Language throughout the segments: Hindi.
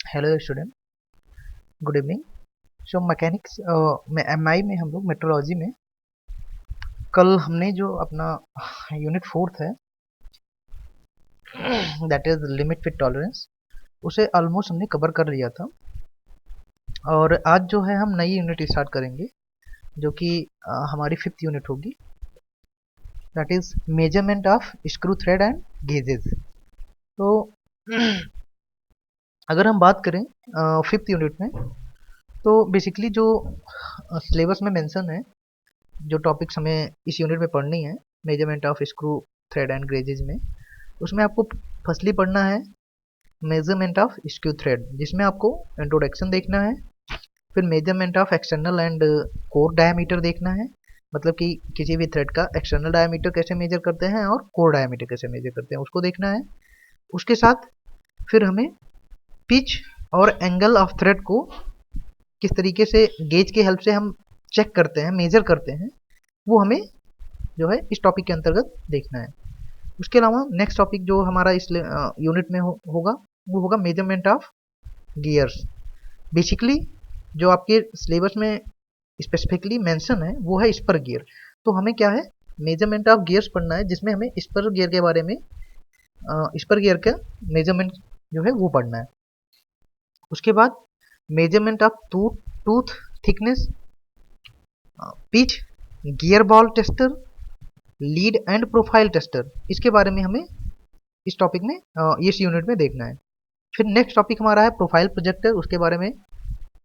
Hello student, good evening. So mechanics में एमआई में हम लोग मेट्रोलॉजी में कल हमने जो अपना यूनिट फोर्थ है that is limit fit tolerance, उसे ऑलमोस्ट हमने कवर कर लिया था। और आज जो है हम नई यूनिट स्टार्ट करेंगे जो कि हमारी फिफ्थ यूनिट होगी, that is measurement of screw thread and gauges. तो अगर हम बात करें फिफ्थ यूनिट में, तो बेसिकली जो सिलेबस में मेंशन है, जो टॉपिक्स हमें इस यूनिट में पढ़नी है measurement of screw thread and gauges में, उसमें आपको फर्स्टली पढ़ना है मेजरमेंट ऑफ स्क्रू थ्रेड, जिसमें आपको इंट्रोडक्शन देखना है। फिर measurement of external and core diameter देखना है, मतलब कि किसी भी थ्रेड का एक्सटर्नल डायमीटर कैसे मेजर करते हैं और कोर डायमीटर कैसे मेजर करते हैं, उसको देखना है। उसके साथ फिर हमें पिच और एंगल ऑफ थ्रेड को किस तरीके से गेज के हेल्प से हम चेक करते हैं, मेजर करते हैं, वो हमें जो है इस टॉपिक के अंतर्गत देखना है। उसके अलावा नेक्स्ट टॉपिक जो हमारा इस यूनिट में होगा वो होगा मेजरमेंट ऑफ गियर्स। बेसिकली जो आपके सिलेबस में स्पेसिफिकली मेंशन है वो है स्पर गियर। तो हमें क्या है, मेजरमेंट ऑफ गियर्स पढ़ना है, जिसमें हमें स्पर गियर के बारे में, स्पर गियर का मेजरमेंट जो है वो पढ़ना है। उसके बाद measurement of tooth thickness, pitch, gear ball tester, lead and profile tester, इसके बारे में हमें इस टॉपिक में इस यूनिट में देखना है। फिर नेक्स्ट टॉपिक हमारा है प्रोफाइल प्रोजेक्टर, उसके बारे में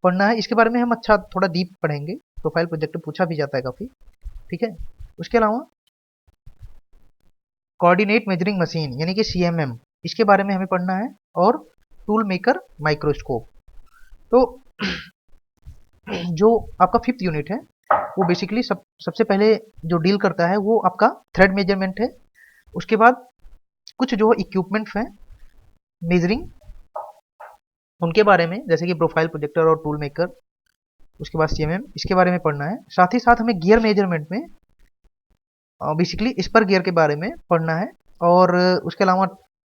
पढ़ना है। इसके बारे में हम अच्छा थोड़ा डीप पढ़ेंगे, प्रोफाइल प्रोजेक्टर पूछा भी जाता है काफ़ी, ठीक है। उसके अलावा कोऑर्डिनेट मेजरिंग मशीन यानी कि सीएमएम, इसके बारे में हमें पढ़ना है। और टूल मेकर माइक्रोस्कोप। तो जो आपका फिफ्थ यूनिट है वो बेसिकली सबसे पहले जो डील करता है वो आपका थ्रेड मेजरमेंट है। उसके बाद कुछ जो इक्विपमेंट्स हैं मेजरिंग, उनके बारे में, जैसे कि प्रोफाइल प्रोजेक्टर और टूल मेकर, उसके बाद सीएमएम, इसके बारे में पढ़ना है। साथ ही साथ हमें गियर मेजरमेंट में बेसिकली स्पर गियर के बारे में पढ़ना है। और उसके अलावा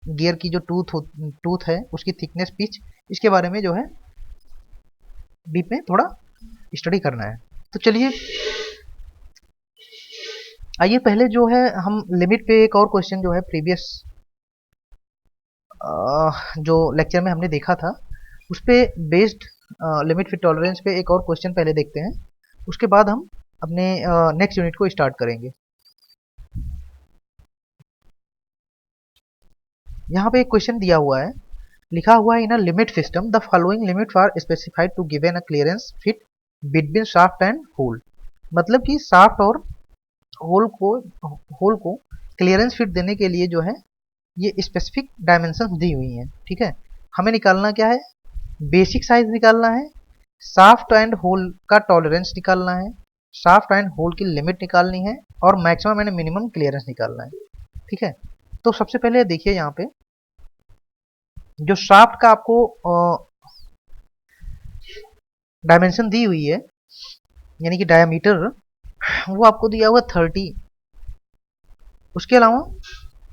गियर की जो टूथ है उसकी थिकनेस, पिच, इसके बारे में जो है डीप में थोड़ा स्टडी करना है। तो चलिए आइए पहले जो है हम लिमिट पे एक और क्वेश्चन जो है प्रीवियस जो लेक्चर में हमने देखा था उस पे बेस्ड लिमिट फिट टॉलरेंस पे एक और क्वेश्चन पहले देखते हैं। उसके बाद हम अपने नेक्स्ट यूनिट को स्टार्ट करेंगे। यहाँ पे एक क्वेश्चन दिया हुआ है, लिखा हुआ है in a limit system the following limits are specified to given a clearance fit between shaft and hole. मतलब कि शाफ्ट और होल को क्लियरेंस फिट देने के लिए जो है ये स्पेसिफिक डायमेंशन दी हुई हैं, ठीक है। हमें निकालना क्या है, बेसिक साइज निकालना है, शाफ्ट एंड होल का टॉलरेंस निकालना है, शाफ्ट एंड होल की लिमिट निकालनी है, और मैक्सिमम एंड मिनिमम क्लियरेंस निकालना है, ठीक है। तो सबसे पहले देखिए यहाँ पे जो शाफ्ट का आपको डायमेंशन दी हुई है यानी कि डायमीटर, वो आपको दिया हुआ 30। उसके अलावा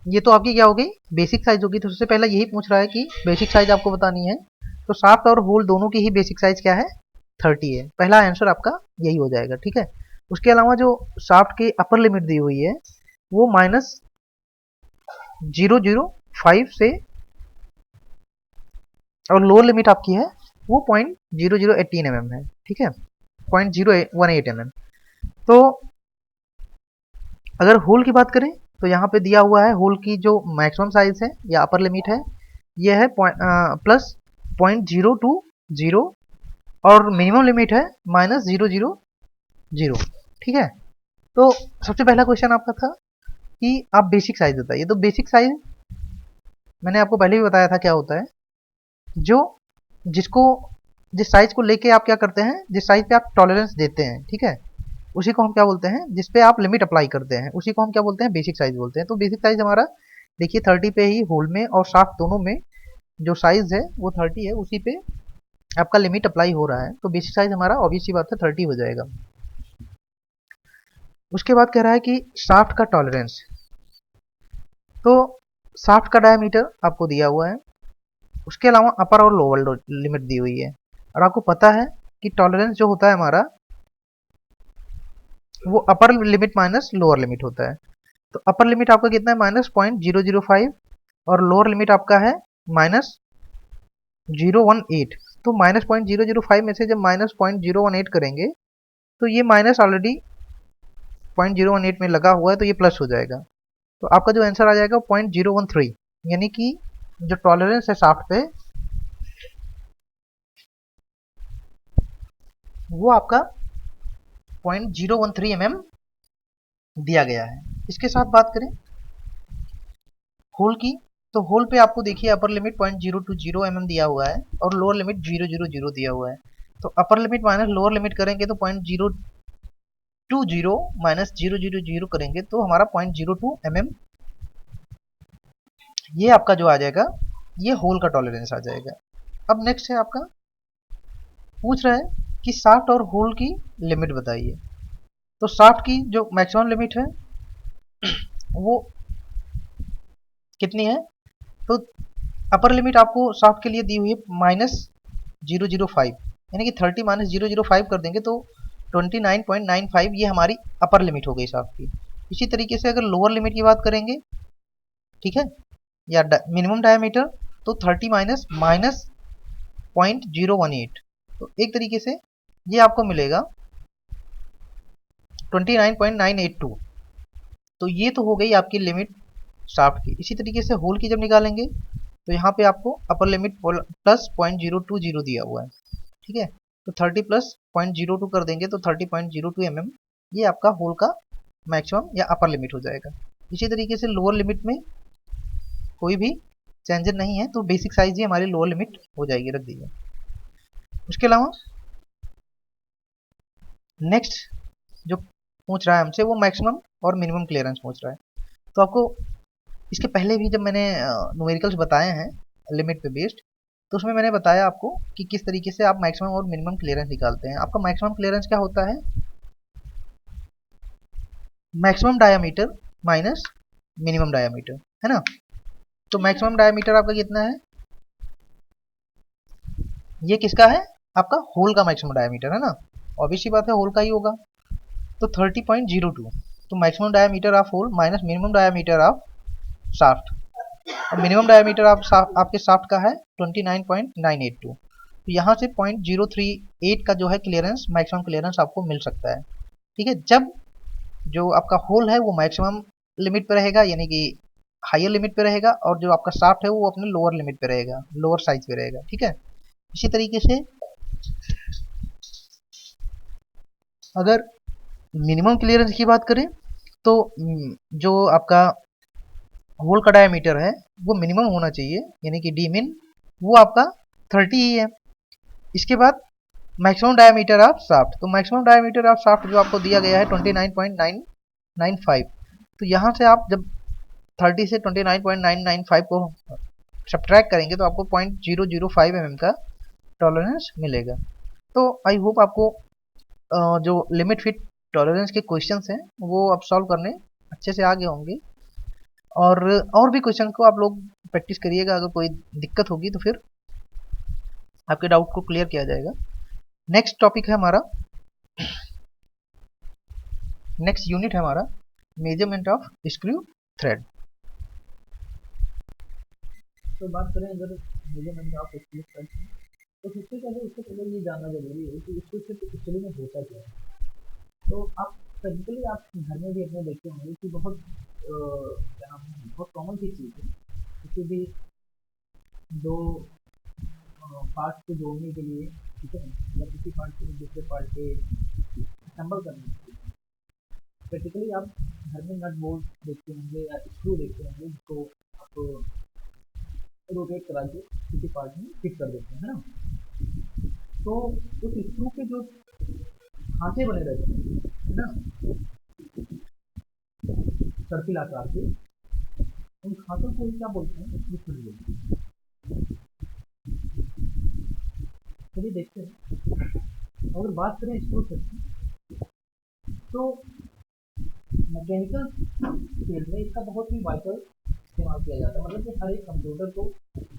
ये तो आपकी क्या हो गई, बेसिक साइज होगी। तो सबसे पहले यही पूछ रहा है कि बेसिक साइज आपको बतानी है, तो शाफ्ट और होल दोनों की ही बेसिक साइज क्या है, 30 है। पहला आंसर आपका यही हो जाएगा, ठीक है। उसके अलावा जो शाफ्ट की अपर लिमिट दी हुई है वो -005 से, और लोअर लिमिट आपकी है वो 0.0018 mm है, ठीक है, 0.018 mm। तो अगर होल की बात करें तो यहाँ पे दिया हुआ है होल की जो मैक्सिमम साइज है या अपर लिमिट है ये है +0.020, और मिनिमम लिमिट है -000, ठीक है। तो सबसे पहला क्वेश्चन आपका था कि आप बेसिक साइज बताइए। तो बेसिक साइज मैंने आपको पहले भी बताया था क्या होता है, जो जिसको जिस साइज को लेके आप क्या करते हैं, जिस साइज पे आप टॉलरेंस देते हैं, ठीक है, उसी को हम क्या बोलते हैं, जिस पे आप लिमिट अप्लाई करते हैं उसी को हम क्या बोलते हैं, बेसिक साइज बोलते हैं। तो बेसिक साइज हमारा देखिए 30 पे ही होल में और शाफ्ट दोनों में जो साइज है वो 30 है, उसी पे आपका लिमिट अप्लाई हो रहा है। तो बेसिक साइज हमारा ऑब्वियस सी बात है 30 हो जाएगा। उसके बाद कह रहा है कि शाफ्ट का टॉलरेंस, तो शाफ्ट का डायमीटर आपको दिया हुआ है उसके अलावा अपर और लोअर लिमिट दी हुई है। और आपको पता है कि टॉलरेंस जो होता है हमारा वो upper limit minus lower limit होता है। तो अपर लिमिट आपका कितना है -0.005 और लोअर लिमिट आपका है -018। तो -0.005 में से जब -0.018 करेंगे तो ये माइनस ऑलरेडी 0.018 में लगा हुआ है, तो ये प्लस हो जाएगा। तो आपका जो आंसर आ जाएगा 0.013, यानी कि जो टॉलरेंस है शाफ्ट पे वो आपका 0.013 mm दिया गया है। इसके साथ बात करें होल की, तो होल पे आपको देखिए अपर लिमिट 0.020 mm दिया हुआ है और लोअर लिमिट 000 दिया हुआ है। तो upper limit minus lower limit करेंगे तो 0.020 माइनस 000 करेंगे तो हमारा 0.02 mm ये आपका जो आ जाएगा ये होल का टॉलरेंस आ जाएगा। अब नेक्स्ट है आपका पूछ रहा है कि शाफ्ट और होल की लिमिट बताइए। तो शाफ्ट की जो मैक्सिमम लिमिट है वो कितनी है, तो अपर लिमिट आपको शाफ्ट के लिए दी हुई है -005, यानी कि 30 माइनस 005 कर देंगे तो 29.95 ये हमारी अपर लिमिट हो गई शाफ्ट की। इसी तरीके से अगर लोअर लिमिट की बात करेंगे, ठीक है, या मिनिमम डायमीटर, तो 30 माइनस -0.018, तो एक तरीके से ये आपको मिलेगा 29.982। तो ये तो हो गई आपकी लिमिट शाफ्ट की। इसी तरीके से होल की जब निकालेंगे तो यहाँ पे आपको अपर लिमिट प्लस 0.020 दिया हुआ है, ठीक है, तो 30 प्लस 0.02 कर देंगे तो 30.02 mm ये आपका होल का मैक्सिमम या अपर लिमिट हो जाएगा। इसी तरीके से लोअर लिमिट में कोई भी चेंजेस नहीं है, तो बेसिक साइज ही हमारी लोअर लिमिट हो जाएगी, रख दीजिए। उसके अलावा नेक्स्ट जो पूछ रहा है हमसे वो मैक्सिमम और मिनिमम क्लियरेंस पूछ रहा है। तो आपको इसके पहले भी जब मैंने न्यूमेरिकल्स बताए हैं लिमिट पे बेस्ड, तो उसमें मैंने बताया आपको कि किस तरीके से आप मैक्सिमम और मिनिमम क्लियरेंस निकालते हैं। आपका मैक्सिमम क्लियरेंस क्या होता है, maximum diameter minus minimum diameter, है ना। तो मैक्सिमम डायामीटर आपका कितना है, ये किसका है, आपका होल का मैक्सिमम डायामीटर है ना, ऑब्वियसली बात है होल का ही होगा। तो 30.02, तो maximum diameter of hole minus minimum diameter of shaft, और मिनिमम डायमीटर आपके शाफ्ट का है 29.982। तो यहाँ से 0.038 का जो है क्लियरेंस, मैक्सिमम क्लियरेंस आपको मिल सकता है, ठीक है, जब जो आपका होल है वो मैक्सिमम लिमिट पे रहेगा, यानी कि हायर लिमिट पे रहेगा, और जो आपका शाफ्ट है वो अपने लोअर लिमिट पे रहेगा, लोअर साइज पे रहेगा, ठीक है। इसी तरीके से अगर मिनिमम क्लियरेंस की बात करें तो जो आपका होल का डायमीटर है वो मिनिमम होना चाहिए, यानी कि डी मिन वो आपका 30 ही है। इसके बाद मैक्सिमम डायमीटर ऑफ शाफ्ट, तो मैक्सिमम डायमीटर ऑफ शाफ्ट जो आपको दिया गया है 29.995। तो यहाँ से आप जब 30 से 29.995 को सब्ट्रैक्ट करेंगे तो आपको 0.005 mm का टॉलरेंस मिलेगा। तो आई होप आपको जो लिमिट फिट टॉलरेंस के क्वेश्चंस हैं वो आप सॉल्व करने अच्छे से आ गए होंगे, और भी क्वेश्चन को आप लोग प्रैक्टिस करिएगा। अगर कोई दिक्कत होगी तो फिर आपके डाउट को क्लियर किया जाएगा। नेक्स्ट टॉपिक है हमारा, नेक्स्ट यूनिट है हमारा मेजरमेंट ऑफ स्क्रू थ्रेड। तो बात करें अगर मेजरमेंट ऑफ स्क्रू थ्रेड की, तो उससे पहले ये जानना जरूरी है कि स्क्रू थ्रेड एक्चुअली में होता क्या है। तो आप प्रैक्टिकली आप घर में भी अपने देखते होंगे कि बहुत क्या नाम है, बहुत कॉमन सी चीज़ है, किसी भी दो पार्ट को जोड़ने के लिए, ठीक है, या किसी पार्ट को दूसरे पार्ट के असेंबल करने के लिए प्रैक्टिकली आप घर में नट बोल्ट देखते होंगे या स्क्रू देखते होंगे, जिसको आप रोटेट करा के किसी पार्ट में फिट कर देते हैं, है ना। तो उस स्क्रू के जो खांचे बने रहते हैं, है ना, सर्किल आकार के, उन खांचों को क्या बोलते हैं, स्क्रू थ्रेड बोलते हैं। चलिए देखते हैं। अगर बात करें स्क्रू थ्रेड की, तो मैकेनिकल फील्ड में इसका बहुत ही वाइटल इस्तेमाल किया जाता है, मतलब कि हर एक कंप्यूटर को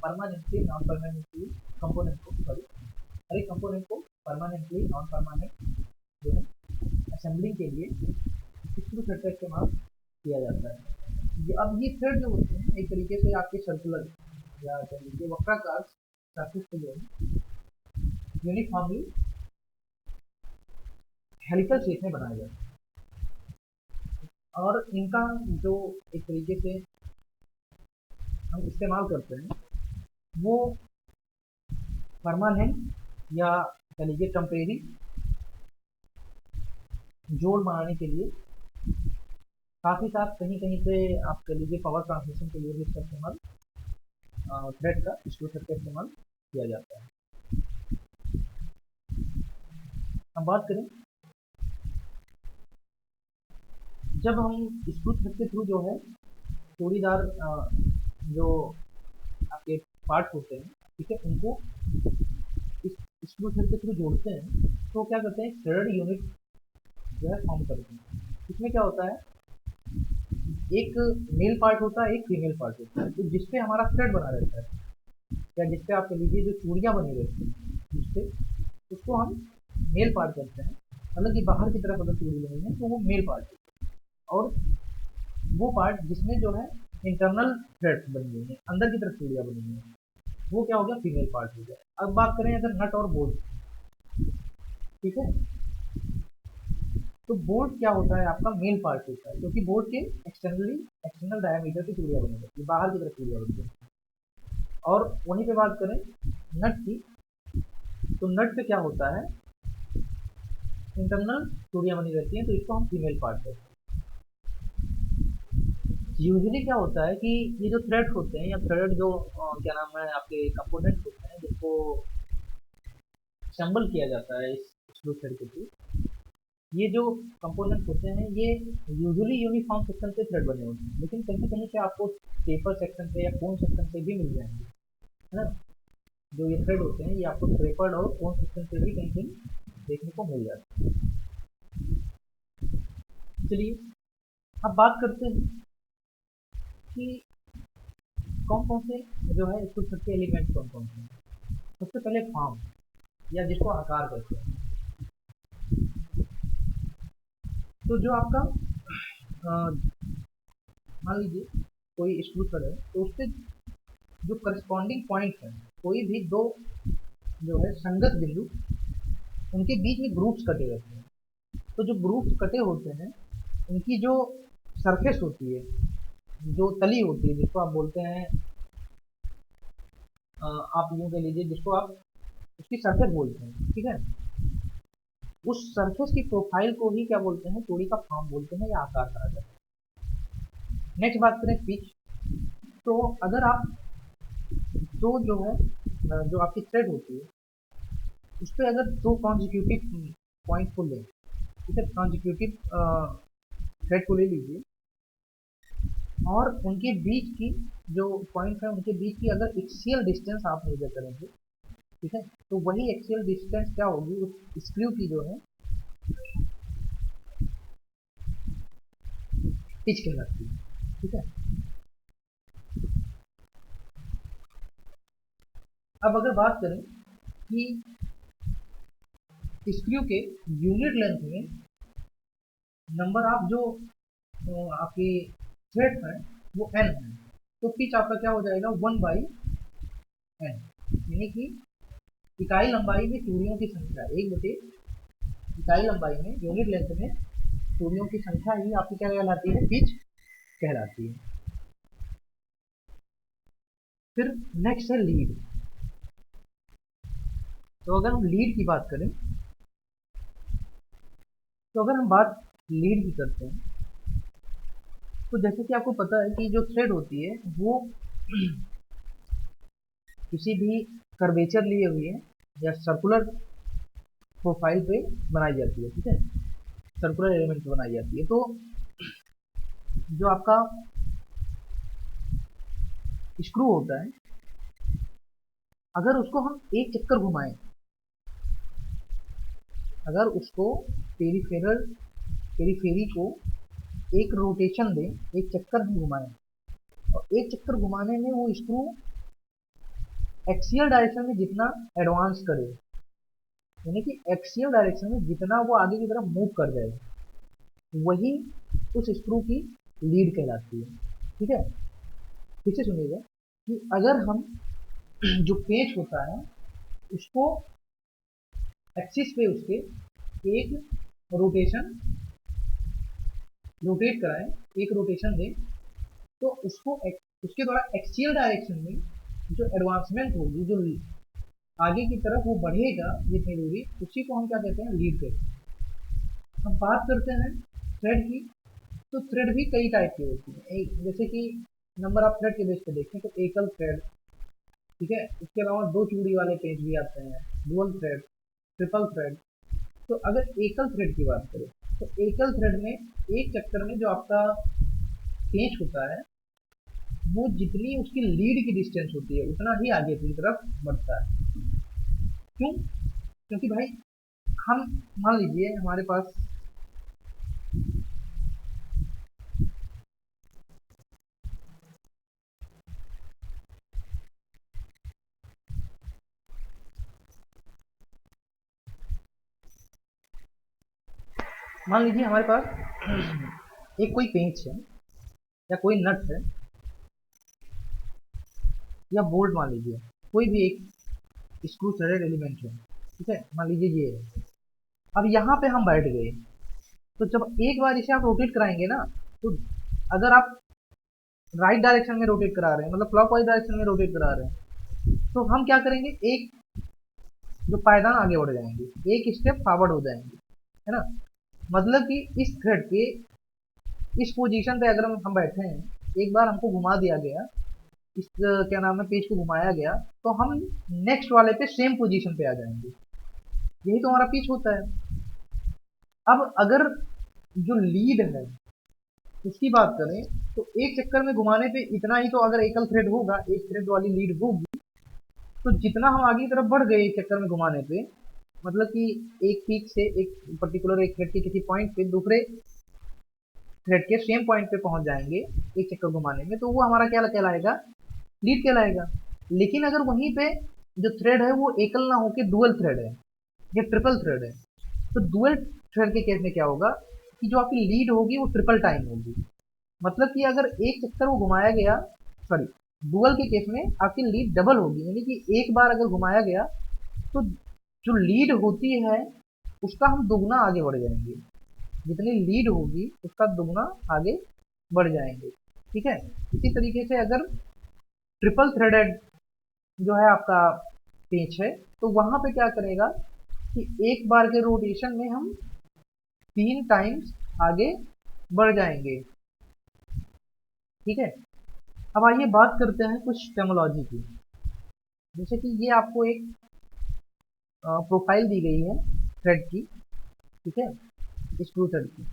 परमानेंटली नॉन परमानेंटली कंपोनेंट को, सॉरी, हर एक कंपोनेंट को परमानेंटली नॉन परमानेंट जो है असेंबलिंग के लिए स्क्रू थ्रेड का इस्तेमाल किया जाता है। अब ये थ्रेड जो होते हैं एक तरीके से आपके सर्कुलर या कह लीजिए वक्राकार सरफेस पे जो है यूनिफॉर्मली हेलिकल शेप में बनाया जाता है, और इनका जो एक तरीके से हम इस्तेमाल करते हैं वो परमानेंट या कह लीजिए टेम्परेरी जोड़ बनाने के लिए, साथ ही साथ कहीं कहीं पे आप कह लीजिए पावर ट्रांसमिशन के लिए भी इसका इस्तेमाल, थ्रेड का, स्क्रू थ्रेड का इस्तेमाल किया जाता है। हम बात करें जब हम स्क्रू थ्रेड के थ्रू जो है चूड़ीदार जो आपके पार्ट्स होते हैं, ठीक है, उनको इस स्क्रू थ्रेड के थ्रू जोड़ते हैं, तो क्या करते हैं थ्रेड यूनिट जो है फॉर्म करते हैं। इसमें क्या होता है, एक मेल पार्ट होता है, एक फीमेल पार्ट होता है, तो जिसपे हमारा थ्रेड बना रहता है या जिसपे आप कह लीजिए जो चूड़ियाँ बनी रहती हैं जिसपे, उसको हम मेल पार्ट कहते हैं। मतलब कि बाहर की तरफ अगर चूड़ी बनी है तो वो मेल पार्ट है, और वो पार्ट जिसमें जो है इंटरनल थ्रेड्स बनी हुई है, अंदर की तरफ चूड़ियाँ बनी हुई है, वो क्या हो गया फीमेल पार्ट हो गया। अब बात करें अगर नट और बोल्ट, ठीक है, तो बोल्ट क्या होता है आपका मेल पार्ट होता है, क्योंकि बोल्ट के एक्सटर्नल डायमीटर की चूड़ियाँ बनी रहती है, बाहर की तरफ चूड़ियाँ बनी रहती है। और वहीं पे बात करें नट की, तो नट पे क्या होता है इंटरनल चूड़ियाँ बनी रहती हैं, तो इसको हम फीमेल पार्ट कहते हैं। यूजुअली क्या होता है कि ये जो थ्रेड्स होते हैं या थ्रेड जो क्या नाम है आपके कंपोनेंट्स होते हैं जिसको असेंबल किया जाता है इस स्क्रू थ्रेड के थ्रू, ये जो कंपोनेंट्स होते हैं ये यूजुअली यूनिफॉर्म सेक्शन पे थ्रेड बने होते हैं, लेकिन कहीं कहीं पे आपको टेपर सेक्शन पे या कोन सेक्शन पे भी मिल जाएंगे, है ना। जो ये थ्रेड होते हैं ये आपको टेपर्ड और कोन सेक्शन पे भी कहीं कहीं देखने को मिल जाते हैं। चलिए अब बात करते हैं कि कौन कौन से जो है स्क्रू थ्रेड के एलिमेंट कौन कौन से हैं। सबसे पहले फॉर्म या जिसको आकार कहते हैं, तो जो आपका मान लीजिए कोई स्क्रू थ्रेड है, तो उससे जो करस्पॉन्डिंग पॉइंट है, कोई भी दो जो है संगत बिंदु, उनके बीच में ग्रुप्स कटे रहते हैं। तो जो ग्रुप्स कटे होते हैं उनकी जो सरफेस होती है, जो तली होती है, जिसको आप बोलते हैं आप यूँ कह लीजिए जिसको आप उसकी सरफेस बोलते हैं, ठीक है, उस सरफेस की प्रोफाइल को ही क्या बोलते हैं चूड़ी का फॉर्म बोलते हैं या आकार कहा जाता है। नेक्स्ट बात करें पिच, तो अगर आप दो जो है जो आपकी थ्रेड होती है उस पर अगर दो कॉन्जिक्यूटिव पॉइंट को लें, ठीक है, कॉन्जिक्यूटिव थ्रेड को ले लीजिए और उनके बीच की जो पॉइंट है उनके बीच की अगर एक्सियल डिस्टेंस आप मेजर करेंगे, ठीक है, तो वही एक्सियल डिस्टेंस क्या होगी उस स्क्रू की जो है पिच कहलाती है, ठीक है। अब अगर बात करें कि स्क्रू के यूनिट लेंथ में नंबर ऑफ जो आपकी थ्रेड है वो n है, तो पिच आपका क्या हो जाएगा 1/n, यानी कि इकाई लंबाई में चूड़ियों की संख्या 1/, इकाई लंबाई में यूनिट लेंथ में चूड़ियों की संख्या ही आपकी क्या कहलाती है पिच कहलाती है। फिर नेक्स्ट है लीड, तो अगर हम लीड की बात करें, तो अगर हम बात लीड की करते हैं, तो जैसे कि आपको पता है कि जो थ्रेड होती है वो किसी भी कर्वेचर लिए हुए या सर्कुलर प्रोफाइल पे बनाई जाती है, ठीक है, सर्कुलर एलिमेंट पे बनाई जाती है। तो जो आपका स्क्रू होता है अगर उसको हम एक चक्कर घुमाएं, अगर उसको पेरीफेरी को एक रोटेशन दें, एक चक्कर हम घुमाएं, और एक चक्कर घुमाने में वो स्क्रू एक्सियल डायरेक्शन में जितना एडवांस करे, यानी कि एक्सियल डायरेक्शन में जितना वो आगे की तरफ मूव कर जाए, वही उस स्क्रू की लीड कहलाती है। ठीक है, फिर से सुनिएगा कि अगर हम जो पेंच होता है उसको एक्सिस पे उसके एक रोटेशन रोटेट कराएं, एक रोटेशन दें, तो उसके द्वारा एक्सियल डायरेक्शन में जो एडवांसमेंट होगी, जो आगे की तरफ वो बढ़ेगा जितनी दूरी, उसी को हम क्या कहते हैं, लीड कहते हैं। हम बात करते हैं थ्रेड की, तो थ्रेड भी कई टाइप की होती है। जैसे कि नंबर ऑफ थ्रेड के बेस पे देखें तो एकल थ्रेड, ठीक है, इसके अलावा दो चूड़ी वाले पेज भी आते हैं, डुअल थ्रेड, ट्रिपल थ्रेड। तो अगर एकल थ्रेड की बात करें तो एकल थ्रेड में एक चक्कर में जो आपका पेंच होता है वो जितनी उसकी लीड की डिस्टेंस होती है उतना ही आगे की तरफ बढ़ता है। क्यों? क्योंकि भाई हम मान लीजिए हमारे पास मान लीजिए हमारे पास एक कोई पेंच है या कोई नट है या बोल्ट, मान लीजिए कोई भी एक स्क्रू थ्रेडेड एलिमेंट है, ठीक है, मान लीजिए ये है। अब यहाँ पे हम बैठ गए, तो जब एक बार इसे आप रोटेट कराएंगे ना, तो अगर आप राइट डायरेक्शन में रोटेट करा रहे हैं, मतलब क्लॉकवाइज डायरेक्शन में रोटेट करा रहे हैं, तो हम क्या करेंगे, एक जो पायदान आगे बढ़ जाएंगे, एक स्टेप फॉरवर्ड हो जाएंगे, है ना। मतलब कि इस थ्रेड के इस पोजीशन पे अगर हम बैठे हैं, एक बार हमको घुमा दिया गया, इस क्या नाम है, पेज को घुमाया गया, तो हम नेक्स्ट वाले पे सेम पोजीशन पे आ जाएंगे। यही तो हमारा पिच होता है। अब अगर जो लीड है उसकी बात करें तो एक चक्कर में घुमाने पे इतना ही, तो अगर एकल थ्रेड होगा, एक थ्रेड वाली लीड होगी, तो जितना हम आगे की तरफ बढ़ गए एक चक्कर में घुमाने पे, मतलब कि एक पीक से एक पर्टिकुलर एक थ्रेड के किसी पॉइंट पे दूसरे थ्रेड के सेम पॉइंट पे पहुंच जाएंगे एक चक्कर घुमाने में, तो वो हमारा क्या कहलाएगा, लीड कहलाएगा। लेकिन अगर वहीं पे जो थ्रेड है वो एकल ना होके डुअल थ्रेड है या ट्रिपल थ्रेड है, तो डुअल थ्रेड के केस में क्या होगा कि जो आपकी लीड होगी वो ट्रिपल टाइम होगी। मतलब कि अगर एक चक्कर वो घुमाया गया, सॉरी, डुअल के केस में आपकी लीड डबल होगी, यानी कि एक बार अगर घुमाया गया तो जो लीड होती है उसका हम दुगना आगे बढ़ जाएंगे, जितनी लीड होगी उसका दुगना आगे बढ़ जाएंगे। ठीक है, इसी तरीके से अगर ट्रिपल थ्रेडेड जो है आपका पेच है, तो वहां पे क्या करेगा कि एक बार के रोटेशन में हम 3 टाइम्स आगे बढ़ जाएंगे। ठीक है, अब आइए बात करते हैं कुछ टेक्नोलॉजी की। जैसे कि ये आपको एक प्रोफाइल दी गई है थ्रेड की, ठीक है, स्क्रू थ्रेड की।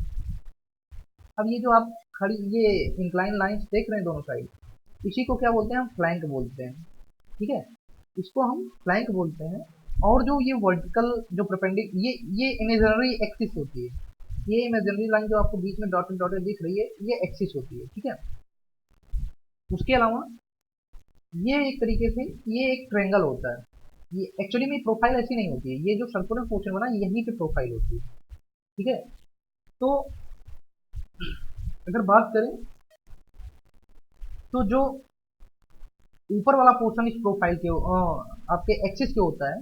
अब ये जो आप खड़ी ये इंक्लाइन लाइंस देख रहे हैं दोनों साइड, इसी को क्या बोलते हैं, हम फ्लैंक बोलते हैं। ठीक है, इसको हम फ्लैंक बोलते हैं। और जो ये वर्टिकल जो परपेंडिक ये इमेजिनरी एक्सिस होती है, ये इमेजिनरी लाइन जो आपको बीच में डॉटेड डॉटेड दिख रही है, ये एक्सिस होती है। ठीक है, उसके अलावा ये एक तरीके से ये एक ट्रेंगल होता है। ये एक्चुअली में प्रोफाइल ऐसी नहीं होती है, ये जो सर्कुलर पोर्शन बना यहीं पे प्रोफाइल होती है। ठीक है, तो अगर बात करें तो जो ऊपर वाला पोर्शन इस प्रोफाइल के आपके एक्सिस के होता है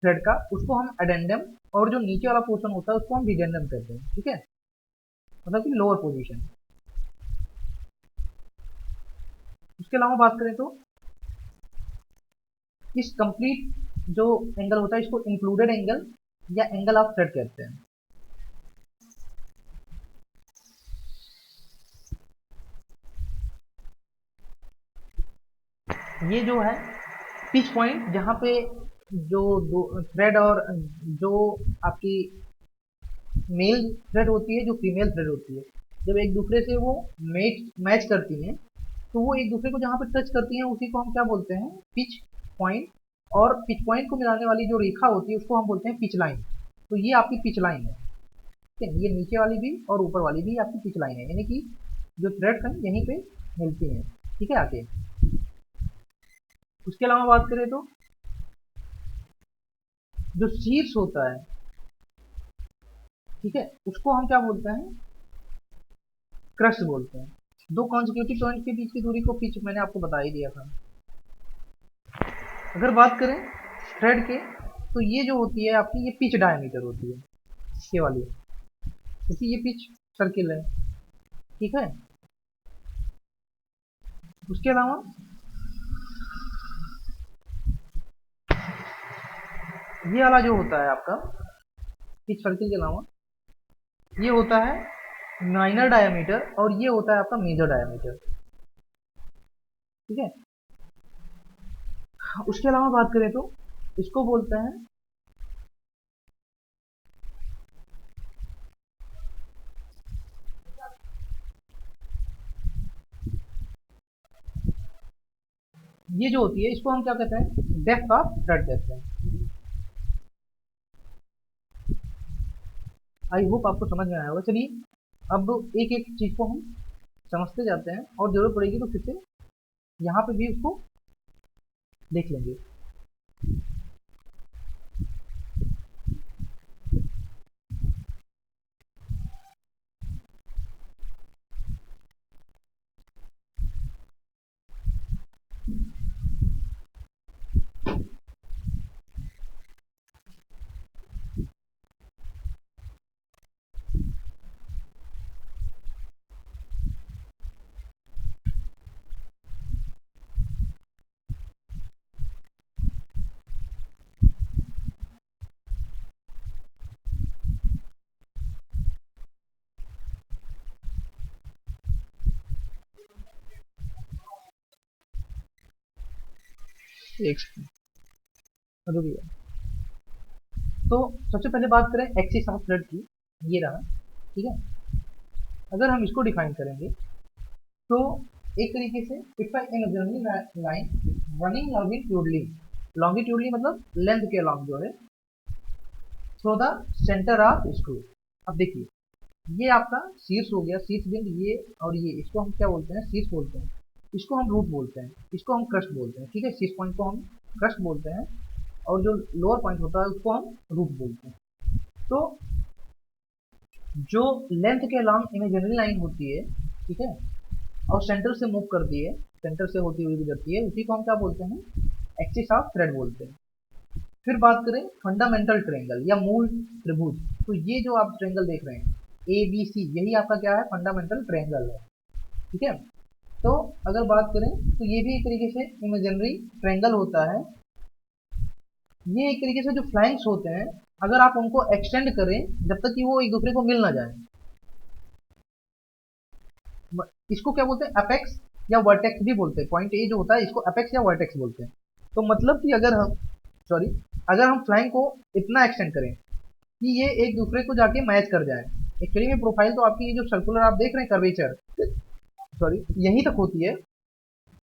थ्रेड का, उसको हम एडेंडम, और जो नीचे वाला पोर्शन होता है उसको हम डिडेंडम कहते हैं। ठीक है, मतलब कि लोअर पोजीशन। उसके अलावा बात करें तो इस कंप्लीट जो एंगल होता है इसको इंक्लूडेड एंगल या एंगल ऑफ थ्रेड कहते हैं। ये जो है पिच पॉइंट, जहाँ पे जो दो थ्रेड और जो आपकी मेल थ्रेड होती है, जो फीमेल थ्रेड होती है, जब एक दूसरे से वो मैच करती हैं, तो वो एक दूसरे को जहाँ पे टच करती हैं उसी को हम क्या बोलते हैं, पिच पॉइंट। और पिच पॉइंट को मिलाने वाली जो रेखा होती है उसको हम बोलते हैं पिच लाइन। तो ये आपकी पिच लाइन है। ठीक है, ये नीचे वाली भी और ऊपर वाली भी आपकी पिच लाइन है, यानी कि जो थ्रेड्स हैं यहीं पे मिलती हैं। ठीक है, आगे उसके अलावा बात करें तो जो शीर्ष होता है, ठीक है, उसको हम क्या बोलते हैं, क्रस्ट बोलते हैं। दो कॉन्जिक्यूटिव पॉइंट के बीच की दूरी को पिच मैंने आपको बता ही दिया था। अगर बात करें थ्रेड के, तो ये जो होती है आपकी, ये पिच डायमीटर होती है, ये वाली, क्योंकि ये पिच सर्किल है, ठीक है। उसके अलावा ये वाला जो होता है आपका पिच सर्किल के अलावा, ये होता है माइनर डायमीटर और ये होता है आपका मेजर डायमीटर, ठीक है। उसके अलावा बात करें तो इसको बोलते हैं ये जो होती है, इसको हम क्या कहते हैं, डेप्थ ऑफ थ्रेड कहते हैं। आई होप आपको समझ में आया होगा। चलिए अब एक एक चीज को हम समझते जाते हैं और जरूरत पड़ेगी तो फिर से यहाँ पे भी उसको देख लेंगे। एक रुकिए। तो सबसे पहले बात करें एक्सिस ऑफ थ्रेड की, ये रहा, ठीक है। अगर हम इसको डिफाइन करेंगे तो एक तरीके से it's a imaginary line running longitudinally, longitudinally मतलब लेंथ के अलॉन्ग जो है, through the centre of screw. अब देखिए, ये आपका शीर्ष हो गया, शीर्ष बिंदु ये, और ये, इसको हम क्या बोलते हैं, शीर्ष बोलते हैं। इसको हम रूट बोलते हैं, इसको हम क्रस्ट बोलते हैं, ठीक है। शीर्ष पॉइंट को हम क्रस्ट बोलते हैं और जो लोअर पॉइंट होता है उसको हम रूट बोलते हैं। तो जो लेंथ के अलॉन्ग इमेजिनरी लाइन होती है, ठीक है, और सेंटर से मूव करती है, सेंटर से होती हुई गुजरती है, उसी को हम क्या बोलते हैं, एक्सिस ऑफ थ्रेड बोलते हैं। फिर बात करें फंडामेंटल ट्रायंगल या मूल त्रिभुज, तो ये जो आप ट्रायंगल देख रहे हैं ABC, यही आपका क्या है, फंडामेंटल ट्रायंगल है, ठीक है। तो अगर बात करें तो ये भी एक तरीके से इमेजिनरी ट्रायंगल होता है। ये एक तरीके से जो फ्लैंक्स होते हैं, अगर आप उनको एक्सटेंड करें जब तक कि वो एक दूसरे को मिल ना जाए, इसको क्या बोलते हैं, अपेक्स या वर्टेक्स भी बोलते हैं। पॉइंट ए जो होता है इसको अपेक्स या वर्टेक्स बोलते हैं। तो मतलब कि अगर हम, सॉरी, अगर हम फ्लैंक को इतना एक्सटेंड करें कि ये एक दूसरे को जाके मैच कर जाए, एक्चुअली में प्रोफाइल तो आपकी ये जो सर्कुलर आप देख रहे हैं कर्वेचर, सॉरी, यहीं तक होती है,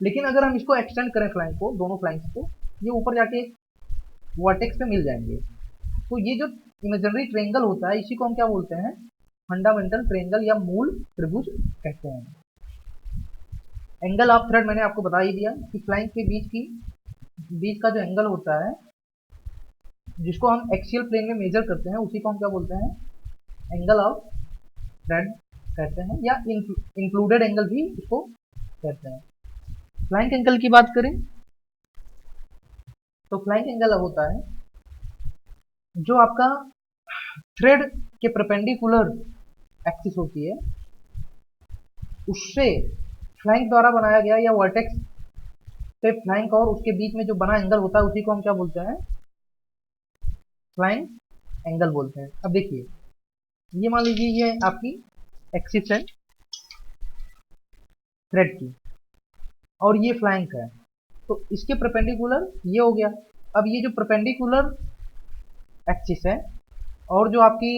लेकिन अगर हम इसको एक्सटेंड करें फ्लैंक को, दोनों फ्लैंक्स को, ये ऊपर जाके वर्टेक्स पे मिल जाएंगे। तो ये जो इमेजिनरी ट्रायंगल होता है, इसी को हम क्या बोलते हैं, फंडामेंटल ट्रायंगल या मूल त्रिभुज कहते हैं। एंगल ऑफ थ्रेड मैंने आपको बता ही दिया कि फ्लैंक के बीच का जो एंगल होता है, जिसको हम एक्सियल प्लेन में मेजर करते हैं, उसी को हम क्या बोलते हैं, एंगल ऑफ थ्रेड कहते हैं, या इंक्लूडेड एंगल भी इसको कहते हैं। फ्लैंक एंगल की बात करें तो फ्लैंक एंगल होता है जो आपका थ्रेड के परपेंडिकुलर एक्सिस होती है, उससे फ्लैंक द्वारा बनाया गया, या वर्टेक्स पे फ्लैंक और उसके बीच में जो बना एंगल होता है, उसी को हम क्या बोलते हैं, फ्लैंक एंगल बोलते हैं। अब देखिए, ये मान लीजिए ये आपकी एक्सिस है थ्रेड की और ये फ्लैंक है, तो इसके परपेंडिकुलर ये हो गया। अब ये जो परपेंडिकुलर एक्सिस है और जो आपकी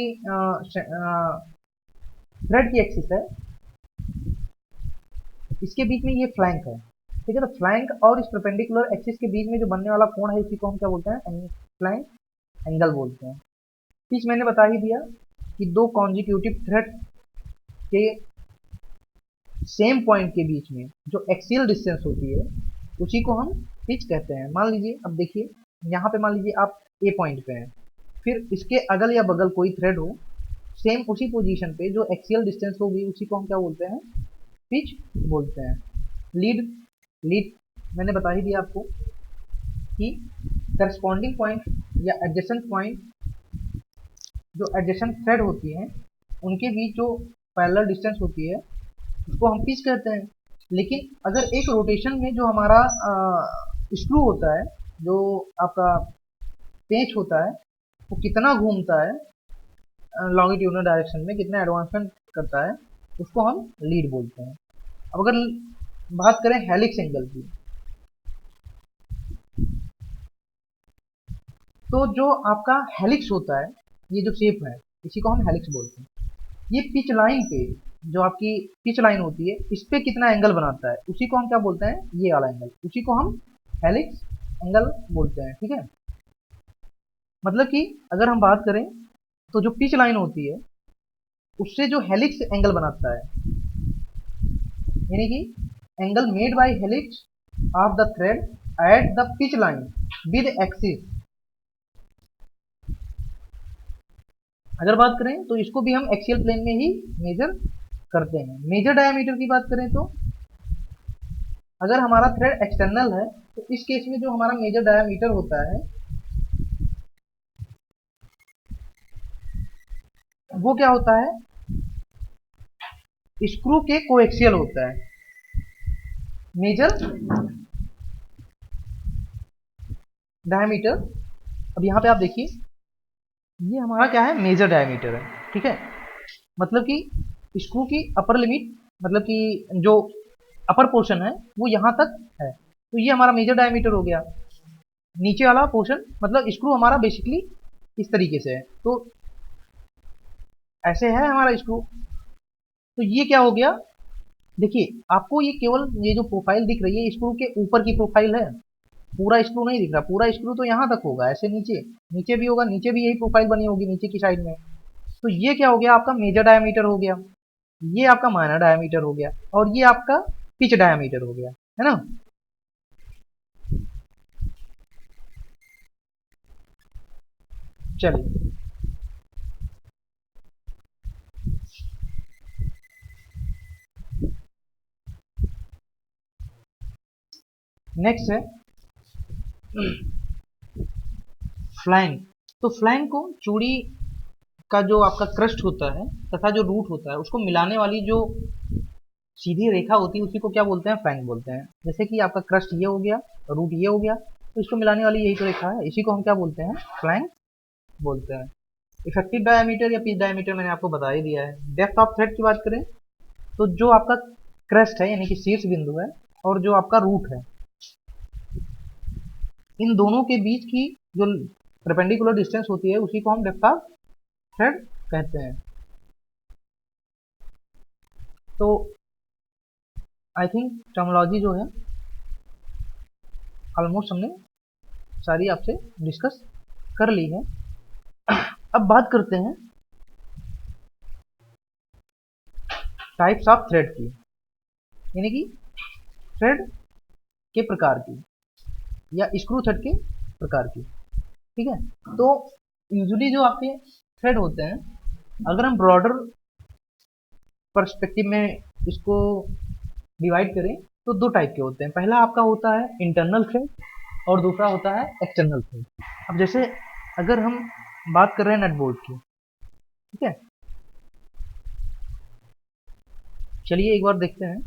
थ्रेड की एक्सिस है, इसके बीच में ये फ्लैंक है, ठीक है। तो फ्लैंक और इस परपेंडिकुलर एक्सिस के बीच में जो बनने वाला कोण है, इसी को हम क्या बोलते हैं, फ्लैंक एंगल बोलते हैं। पिच मैंने बता ही दिया कि दो कॉन्जिक्यूटिव थ्रेड के सेम पॉइंट के बीच में जो एक्सियल डिस्टेंस होती है, उसी को हम पिच कहते हैं। मान लीजिए अब देखिए यहाँ पे मान लीजिए आप ए पॉइंट पे हैं, फिर इसके अगल या बगल कोई थ्रेड हो सेम उसी पोजीशन पे, जो एक्सियल डिस्टेंस होगी उसी को हम क्या बोलते हैं, पिच बोलते हैं। लीड, लीड मैंने बता ही दिया आपको कि करस्पॉन्डिंग पॉइंट या एडजेसेंट पॉइंट, जो एडजेसेंट थ्रेड होती हैं उनके बीच जो पैरेलल डिस्टेंस होती है उसको हम पिच कहते हैं। लेकिन अगर एक रोटेशन में जो हमारा स्क्रू होता है, जो आपका पेंच होता है, वो कितना घूमता है लॉन्गिट्यूडनल डायरेक्शन में, कितना एडवांसमेंट करता है, उसको हम लीड बोलते हैं। अब अगर बात करें हेलिक्स एंगल की, तो जो आपका हेलिक्स होता है, ये जो शेप है इसी को हम हेलिक्स बोलते हैं। ये पिच लाइन पे, जो आपकी पिच लाइन होती है इस पे कितना एंगल बनाता है उसी को हम क्या बोलते हैं, ये वाला एंगल, उसी को हम हेलिक्स एंगल बोलते हैं। ठीक है, मतलब कि अगर हम बात करें तो जो पिच लाइन होती है उससे जो हेलिक्स एंगल बनाता है, यानी कि angle made by helix of the thread at the pitch line with axis. अगर बात करें तो इसको भी हम एक्सियल प्लेन में ही मेजर करते हैं। मेजर डायमीटर की बात करें तो अगर हमारा थ्रेड एक्सटर्नल है तो इस केस में जो हमारा मेजर डायमीटर होता है वो क्या होता है, स्क्रू के कोएक्सियल होता है। मेजर डायमीटर, अब यहाँ पे आप देखिए ये हमारा क्या है, मेजर डायमीटर है। ठीक है, मतलब कि स्क्रू की अपर लिमिट, मतलब कि जो अपर पोर्शन है वो यहाँ तक है, तो ये हमारा मेजर डायमीटर हो गया। नीचे वाला पोर्शन मतलब स्क्रू हमारा बेसिकली इस तरीके से है, तो ऐसे है हमारा स्क्रू। तो ये क्या हो गया, देखिए आपको ये केवल ये जो प्रोफाइल दिख रही है स्क्रू के ऊपर की प्रोफाइल है, पूरा स्क्रू नहीं दिख रहा। पूरा स्क्रू तो यहाँ तक होगा, ऐसे नीचे, नीचे भी होगा, नीचे भी यही प्रोफाइल बनी होगी नीचे की साइड में। तो ये क्या हो गया, आपका मेजर डायमीटर हो गया, ये आपका माइनर डायमीटर हो गया, और ये आपका पिच डायमीटर हो गया, है ना। चलिए नेक्स्ट है फ्लैंक। तो फ्लैंक को चूड़ी का जो आपका क्रस्ट होता है तथा जो रूट होता है उसको मिलाने वाली जो सीधी रेखा होती है उसी को क्या बोलते हैं, फ्लैंक बोलते हैं। जैसे कि आपका क्रस्ट ये हो गया, रूट ये हो गया, तो इसको मिलाने वाली यही तो रेखा है, इसी को हम क्या बोलते हैं, फ्लैंक बोलते हैं। इफेक्टिव डायमीटर या पिच डायमीटर मैंने आपको बता ही दिया है। डेप्थ ऑफ थ्रेड की बात करें तो जो आपका क्रस्ट है यानी कि शीर्ष बिंदु है और जो आपका रूट है, इन दोनों के बीच की जो परपेंडिकुलर डिस्टेंस होती है उसी को हम डेप्थ ऑफ थ्रेड कहते हैं। तो आई थिंक टर्मोलॉजी जो है ऑलमोस्ट हमने सारी आपसे डिस्कस कर ली है। अब बात करते हैं टाइप्स ऑफ थ्रेड की, यानी कि थ्रेड के प्रकार की या स्क्रू थ्रेड के प्रकार की। ठीक है, तो यूजुअली जो आपके थ्रेड होते हैं, अगर हम ब्रॉडर पर्सपेक्टिव में इसको डिवाइड करें तो दो टाइप के होते हैं। पहला आपका होता है इंटरनल थ्रेड और दूसरा होता है एक्सटर्नल थ्रेड। अब जैसे अगर हम बात कर रहे हैं नट बोल्ट की, ठीक है, चलिए एक बार देखते हैं।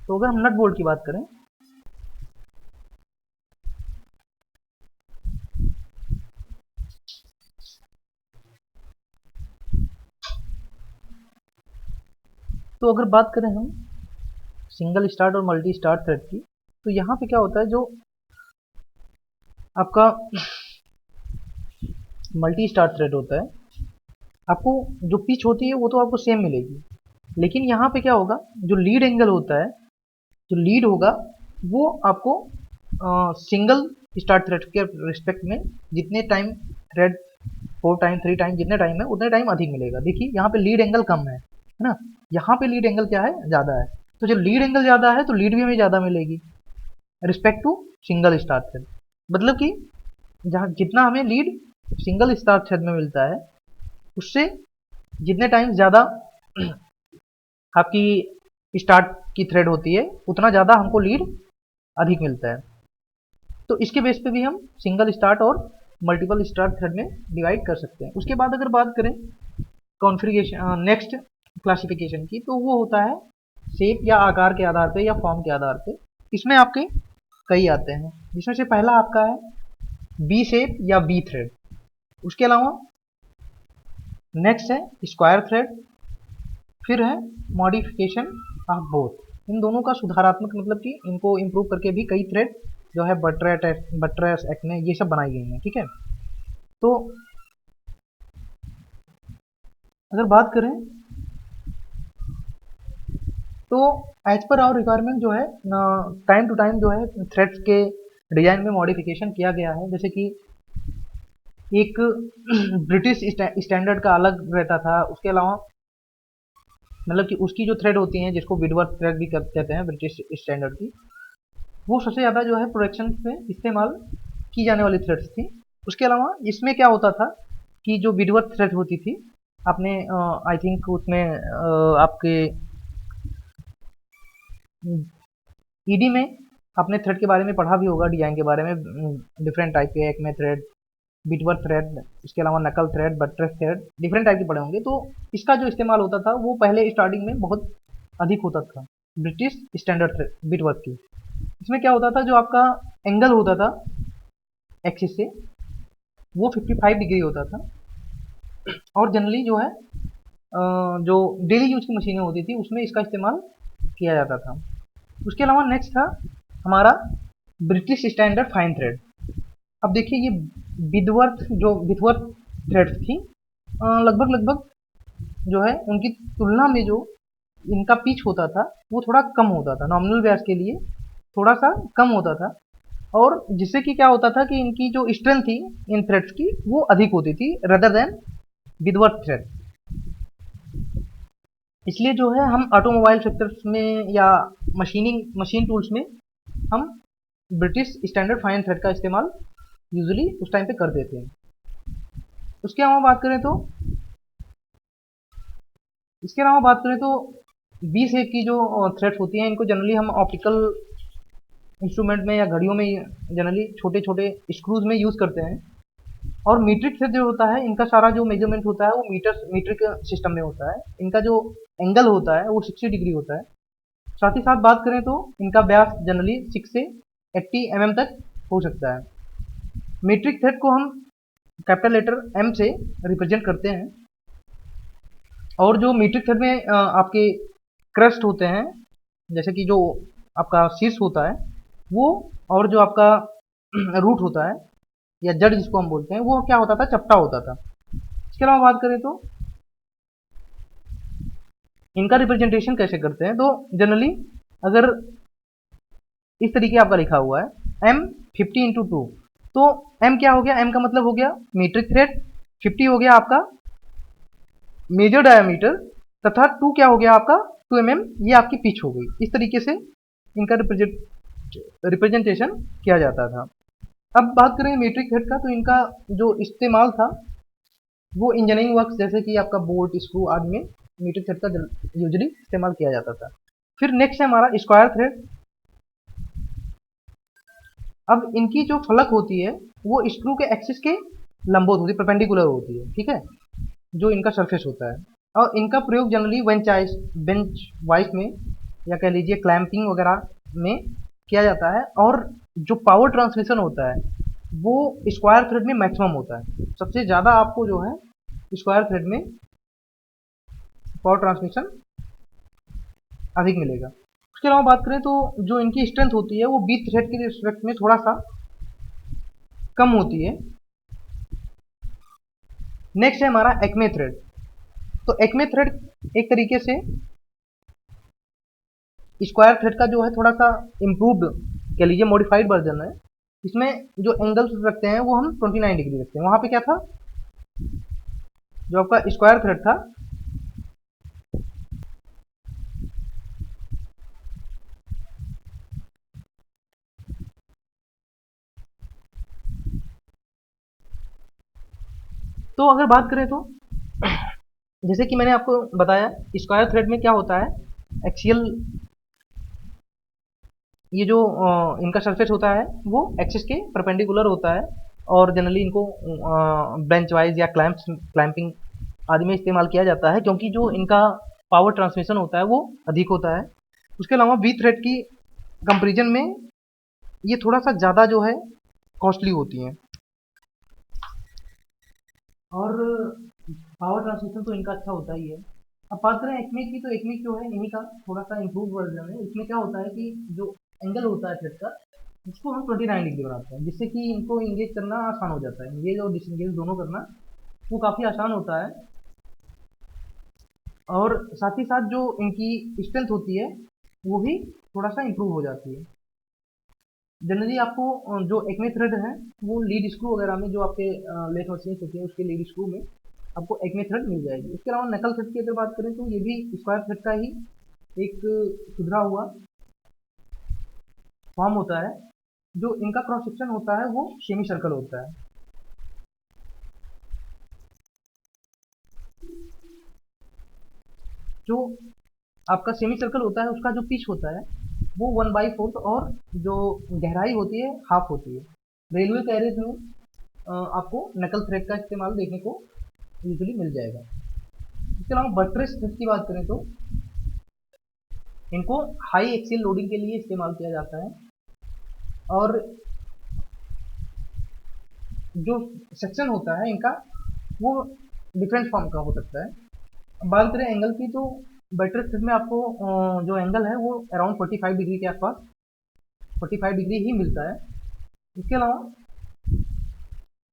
तो अगर हम नट बोल्ट की बात करें तो अगर बात करें हम सिंगल स्टार्ट और मल्टी स्टार्ट थ्रेड की, तो यहाँ पे क्या होता है, जो आपका मल्टी स्टार्ट थ्रेड होता है, आपको जो पिच होती है वो तो आपको सेम मिलेगी, लेकिन यहाँ पे क्या होगा, जो लीड एंगल होता है, जो लीड होगा वो आपको सिंगल स्टार्ट थ्रेड के रिस्पेक्ट में जितने टाइम थ्रेड 4 टाइम 3 टाइम जितने टाइम है उतने टाइम अधिक मिलेगा। देखिए यहाँ पे लीड एंगल कम है ना, यहाँ पे लीड एंगल क्या है, ज़्यादा है। तो जब लीड एंगल ज़्यादा है तो लीड भी हमें ज़्यादा मिलेगी respect to single star thread. मतलब कि जहाँ जितना हमें लीड सिंगल स्टार थ्रेड में मिलता है उससे जितने टाइम ज़्यादा आपकी स्टार्ट की थ्रेड होती है उतना ज़्यादा हमको लीड अधिक मिलता है। तो इसके बेस पे भी हम सिंगल स्टार्ट और मल्टीपल स्टार्ट थ्रेड में डिवाइड कर सकते हैं। उसके बाद अगर बात करें कॉन्फ़िगरेशन नेक्स्ट क्लासिफिकेशन की, तो वो होता है शेप या आकार के आधार पे या फॉर्म के आधार पे। इसमें आपके कई आते हैं, जिसमें से पहला आपका है बी शेप या बी थ्रेड। उसके अलावा नेक्स्ट है स्क्वायर थ्रेड, फिर है मॉडिफिकेशन ऑफ बोथ। इन दोनों का सुधारात्मक मतलब कि इनको इम्प्रूव करके भी कई थ्रेड जो है बट्रेस एक्ने ये सब बनाई गई हैं। ठीक है, तो अगर बात करें तो एज पर आवर रिक्वायरमेंट जो है टाइम टू टाइम जो है थ्रेड्स के डिजाइन में मॉडिफिकेशन किया गया है। जैसे कि एक ब्रिटिश स्टैंडर्ड का अलग रहता था, उसके अलावा मतलब कि उसकी जो थ्रेड होती हैं जिसको विडवर्थ थ्रेड भी कहते हैं ब्रिटिश स्टैंडर्ड की, वो सबसे ज़्यादा जो है प्रोडक्शन में इस्तेमाल की जाने वाली थ्रेड्स थी। उसके अलावा इसमें क्या होता था कि जो विडवर्थ थ्रेड होती थी, आपने आई थिंक उसमें आपके ईडी में आपने थ्रेड के बारे में पढ़ा भी होगा, डिजाइन के बारे में डिफरेंट टाइप के एक्मे थ्रेड, बिटवर्थ थ्रेड, इसके अलावा नकल thread, buttress thread, different type के पड़े होंगे। तो इसका जो इस्तेमाल होता था वो पहले स्टार्टिंग में बहुत अधिक होता था ब्रिटिश स्टैंडर्ड थ्रेड बिटवर्थ की। इसमें क्या होता था, जो आपका एंगल होता था एक्सिस से वो 55 डिग्री होता था, और जनरली जो है जो डेली यूज की मशीनें होती थी उसमें इसका इस्तेमाल किया जाता था। उसके अलावा नेक्स्ट था हमारा ब्रिटिश स्टैंडर्ड फाइन थ्रेड। अब देखिए ये बिटवर्थ थ्रेड्स थी, लगभग लगभग जो है उनकी तुलना में जो इनका पिच होता था वो थोड़ा कम होता था, नॉमिनल व्यास के लिए थोड़ा सा कम होता था, और जिससे कि क्या होता था कि इनकी जो स्ट्रेंथ थी इन थ्रेड्स की वो अधिक होती थी रदर देन विदवर्थ थ्रेड। इसलिए जो है हम ऑटोमोबाइल सेक्टर्स में या मशीन टूल्स में हम ब्रिटिश स्टैंडर्ड फाइन थ्रेड का इस्तेमाल यूजुअली उस टाइम पे कर देते हैं। उसके अलावा बात करें तो बी शेप की जो थ्रेड्स होती हैं इनको जनरली हम ऑप्टिकल इंस्ट्रूमेंट में या घड़ियों में जनरली छोटे छोटे स्क्रूज में यूज़ करते हैं। और मीट्रिक थ्रेड जो होता है इनका सारा जो मेजरमेंट होता है वो मीट्रिक सिस्टम में होता है। इनका जो एंगल होता है वो 60 डिग्री होता है। साथ ही साथ बात करें तो इनका व्यास जनरली 6 से 80 mm तक हो सकता है। मीट्रिक थ्रेड को हम कैपिटल लेटर M से रिप्रेजेंट करते हैं, और जो मीट्रिक थ्रेड में आपके क्रस्ट होते हैं, जैसे कि जो आपका शीर्ष होता है वो, और जो आपका रूट होता है या जड़ जिसको हम बोलते हैं, वो क्या होता था, चपटा होता था। इसके अलावा बात करें तो इनका रिप्रेजेंटेशन कैसे करते हैं, तो जनरली अगर इस तरीके आपका लिखा हुआ है M 50x2, तो M क्या हो गया, M का मतलब हो गया मीट्रिक थ्रेड, 50 हो गया आपका मेजर डायमीटर, तथा 2 क्या हो गया आपका 2 mm, ये आपकी पिच हो गई। इस तरीके से इनका रिप्रेजेंटेशन किया जाता था। अब बात करें मीट्रिक थ्रेड का, तो इनका जो इस्तेमाल था वो इंजीनियरिंग वर्क जैसे कि आपका बोल्ट स्क्रू आदि में मीट्रिक थ्रेड का यूजुअली इस्तेमाल किया जाता था। फिर नेक्स्ट है हमारा स्क्वायर थ्रेड। अब इनकी जो फलक होती है वो स्क्रू के एक्सिस के लंबवत होती है, परपेंडिकुलर होती है। ठीक है, जो इनका सरफेस होता है, और इनका प्रयोग जनरली बेंच वाइस में या कह लीजिए क्लैंपिंग वगैरह में किया जाता है। और जो पावर ट्रांसमिशन होता है वो स्क्वायर थ्रेड में मैक्सिमम होता है। सबसे ज़्यादा आपको जो है स्क्वायर थ्रेड में पावर ट्रांसमिशन अधिक मिलेगा। उसके अलावा बात करें तो जो इनकी स्ट्रेंथ होती है वो बी थ्रेड के रिस्पेक्ट में थोड़ा सा कम होती है। नेक्स्ट है हमारा एक्मे थ्रेड। तो एक्मे थ्रेड एक तरीके से स्क्वायर थ्रेड का जो है थोड़ा सा इम्प्रूव्ड कह लीजिए मॉडिफाइड वर्जन है। इसमें जो एंगल्स रखते हैं वो हम 29 डिग्री रखते हैं। वहाँ पे क्या था, जो आपका स्क्वायर थ्रेड था तो अगर बात करें तो जैसे कि मैंने आपको बताया, स्क्वायर थ्रेड में क्या होता है, एक्सियल ये जो इनका सरफेस होता है वो एक्सिस के परपेंडिकुलर होता है, और जनरली इनको बेंच वाइज या क्लैंपिंग आदि में इस्तेमाल किया जाता है, क्योंकि जो इनका पावर ट्रांसमिशन होता है वो अधिक होता है। उसके अलावा वी थ्रेड की कंपेरिजन में ये थोड़ा सा ज़्यादा जो है कॉस्टली होती हैं, और पावर ट्रांसमिशन तो इनका अच्छा होता ही है। अब बात करें एक्मेक की, तो एक्मेक जो है इन्हीं का थोड़ा सा इम्प्रूव वर्जन है। इसमें क्या होता है कि जो एंगल होता है थ्रेड का, उसको हम 29 डिग्री बनाते हैं, जिससे कि इनको इंगेज करना आसान हो जाता है, इंगेज और डिसंगेज दोनों करना वो काफ़ी आसान होता है। और साथ ही साथ जो इनकी स्ट्रेंथ होती है वो भी थोड़ा सा इम्प्रूव हो जाती है। जनरली आपको जो एक्मे थ्रेड है वो लीड स्क्रू वगैरह में, जो आपके लेथ मशीन होती है उसके लीड स्क्रू में आपको एक्मे थ्रेड मिल जाएगी। उसके अलावा नकल थ्रेड की अगर बात करें तो ये भी स्क्वायर थ्रेड का ही एक सुधरा हुआ फॉर्म होता है। जो इनका क्रॉस सेक्शन होता है वो सेमी सर्कल होता है। जो आपका सेमी सर्कल होता है उसका जो पिच होता है वो 1/4 और जो गहराई होती है हाफ होती है। रेलवे कैरेज में आपको नकल थ्रेड का इस्तेमाल देखने को यूजुअली मिल जाएगा। इसके अलावा बट्रेस थ्रेड की बात करें तो इनको हाई एक्सियल लोडिंग के लिए इस्तेमाल किया जाता है, और जो सेक्शन होता है इनका वो डिफरेंट फॉर्म का हो सकता है। अब बात करें एंगल की, तो बट्रेस थ्रेड में आपको जो एंगल है वो अराउंड 45 डिग्री के आसपास 45 डिग्री ही मिलता है। इसके अलावा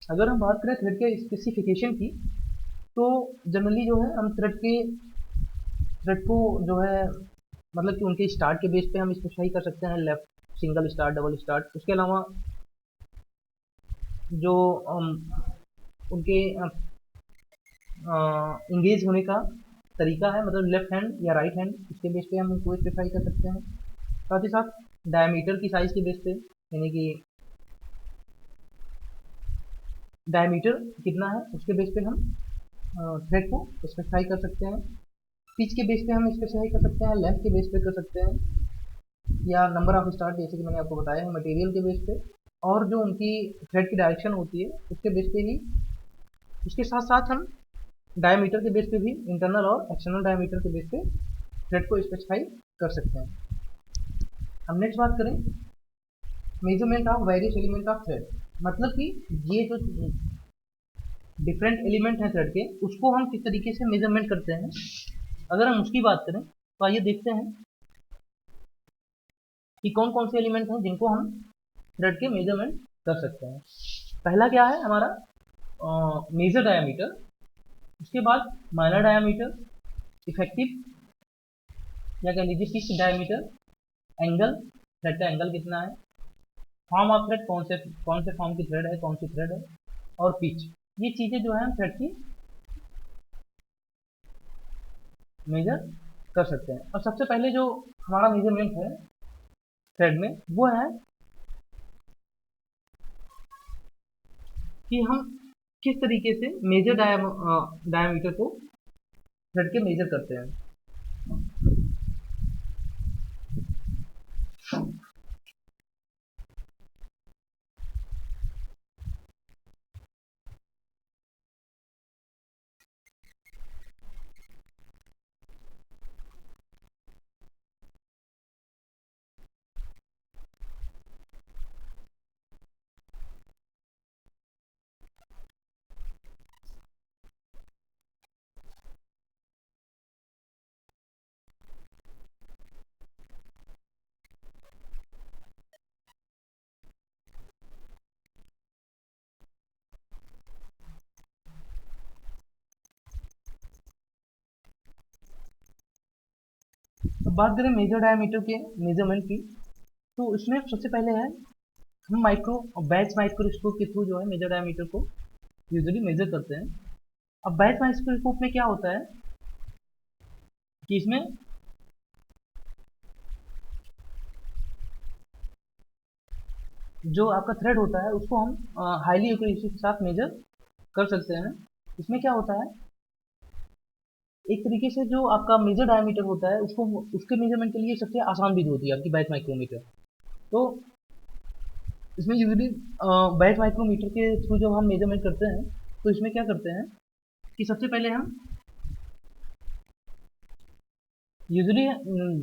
अगर हम बात करें थ्रेड के स्पेसिफिकेशन की, तो जनरली जो है हम थ्रेड को जो है मतलब कि उनके स्टार्ट के बेस पे हम स्पेसिफाई कर सकते हैं, left single start, double start. उसके अलावा जो उनके इंगेज होने का तरीका है, मतलब लेफ्ट हैंड या राइट हैंड, इसके बेस पे हम उनको स्पेसिफाई कर सकते हैं। साथ ही साथ डायमीटर की साइज़ के बेस पे, यानी कि डायमीटर कितना है उसके बेस पे हम थ्रेड को स्पेसिफाई कर सकते हैं। पिच के बेस पे हम स्पेसिफाई कर सकते हैं, लेंथ के बेस पे कर सकते हैं, या नंबर ऑफ स्टार्ट जैसे कि मैंने आपको बताया है मटेरियल के बेस पे, और जो उनकी थ्रेड की डायरेक्शन होती है उसके बेस पे ही। इसके साथ साथ हम डायमीटर के बेस पे भी, इंटरनल और एक्सटर्नल डायमीटर के बेस पे थ्रेड को स्पेसिफाई कर सकते हैं। हम नेक्स्ट बात करें measurement of various element of thread, मतलब कि ये जो डिफरेंट एलिमेंट हैं थ्रेड के उसको हम किस तरीके से मेजरमेंट करते हैं। अगर हम उसकी बात करें तो आइए देखते हैं कि कौन कौन से एलिमेंट हैं जिनको हम थ्रेड के मेजरमेंट कर सकते हैं। पहला क्या है हमारा मेजर डायमीटर, उसके बाद माइनर डायमीटर, इफेक्टिव या कह लीजिए फिक्स डायमीटर, एंगल, थ्रेड का एंगल कितना है, फॉर्म ऑफ थ्रेड, कौन से फॉर्म की थ्रेड है, कौन सी थ्रेड है, और पिच। ये चीज़ें जो है हम थ्रेड की मेजर कर सकते हैं। और सबसे पहले जो हमारा मेजरमेंट है थ्रेड में वो है कि हम किस तरीके से मेजर डायमीटर को थ्रेड के मेजर करते हैं। अब बात करें मेजर डायमीटर के मेजरमेंट की, तो इसमें सबसे पहले है हम बैच माइक्रोस्कोप के थ्रू जो है मेजर डायमीटर को यूजुअली मेजर करते हैं। अब बैच माइक्रोस्कोप में क्या होता है कि इसमें जो आपका थ्रेड होता है उसको हम हाईली एक्यूरेसी के साथ मेजर कर सकते हैं। इसमें क्या होता है, एक तरीके से जो आपका मेजर डायमीटर होता है उसको, उसके मेजरमेंट के लिए सबसे आसान विधि होती है आपकी बैच माइक्रोमीटर। तो इसमें यूजली बैच माइक्रोमीटर के थ्रू जब हम मेजरमेंट करते हैं तो इसमें क्या करते हैं कि सबसे पहले हम यूजली,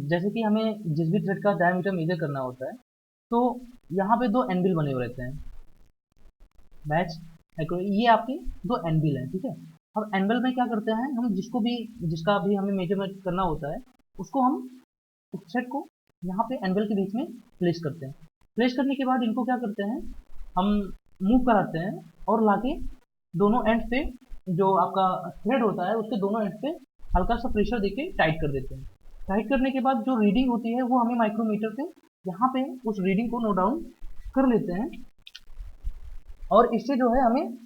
जैसे कि हमें जिस भी थ्रेड का डायमीटर मेजर करना होता है तो यहाँ पे दो एनविल बने हुए रहते हैं। बैच माइक्रो, ये आपके दो एनविल हैं, ठीक है। अब एनविल में क्या करते हैं हम, जिसको भी, जिसका भी हमें मेजरमेंट करना होता है उसको हम, उस थ्रेड को यहाँ पे एनविल के बीच में प्लेस करते हैं। प्लेस करने के बाद इनको क्या करते हैं, हम मूव कराते हैं और लाके दोनों एंड पे, जो आपका थ्रेड होता है उसके दोनों एंड पे हल्का सा प्रेशर देके टाइट कर देते हैं। टाइट करने के बाद जो रीडिंग होती है वो हमें माइक्रोमीटर पे यहाँ पे उस रीडिंग को नोट डाउन कर लेते हैं, और इससे जो है हमें